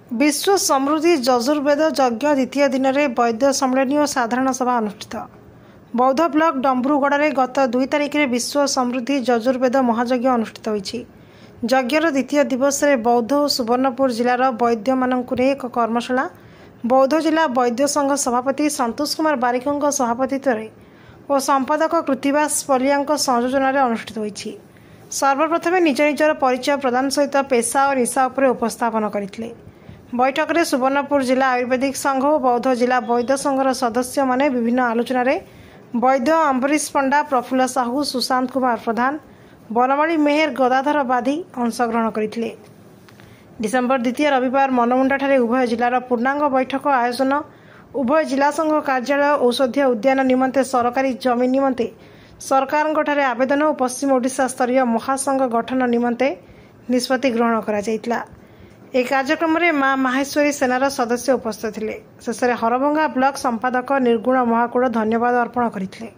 विश्व समृद्धि यजुर्वेद यज्ञ द्वितीय दिन में वैद्य सम्मेलन और साधारण सभा अनुष्ठित। बौद्ध ब्लॉक डम्बरुगढ़ में गत 2 तारिख में विश्व समृद्धि यजुर्वेद महायज्ञ अनुष्ठित होईछि। यज्ञर द्वितीय दिवस में बौद्ध और सुवर्णपुर जिलार वैद्य मानक एक कर्मशाला बौद्ध जिला वैद्य संघ सभापति संतोष कुमार बारिकों सभापतित्व और संपादक कृतिवास पलिया संयोजन अनुष्ठित होईछि। सर्वप्रथम निज निजर परिचय प्रदान सहित पेशा और निशा उपरे उपस्थापन करथिले। बैठक में सुवर्णपुर जिला आयुर्वेदिक संघ और बौद्ध जिला वैद्य संघर सदस्य माने विभिन्न आलोचन वैद्य अम्बरीश पंडा, प्रफुल्ल साहू, सुशांत कुमार प्रधान, बनमाली मेहर, गदाधर बादी अंशग्रहण करथिले। डिसेम्बर 2 रविवार मनमुंडा उभय जिलार पूर्णांग बैठक आयोजन। उभय जिला संघ कार्यालय औषधीय उद्यान निमंते सरकारी जमीन निमंते सरकार आवेदन और पश्चिम ओडिशा स्तरीय महासंघ गठन निमंते निष्पत्ति ग्रहण करा जायतिला। एक कार्यक्रम में मां माहेश्वरी सेनार सदस्य उपस्थित थे। शेष हरभंगा ब्लॉक संपादक निर्गुण महाकुड़ धन्यवाद अर्पण करथिले।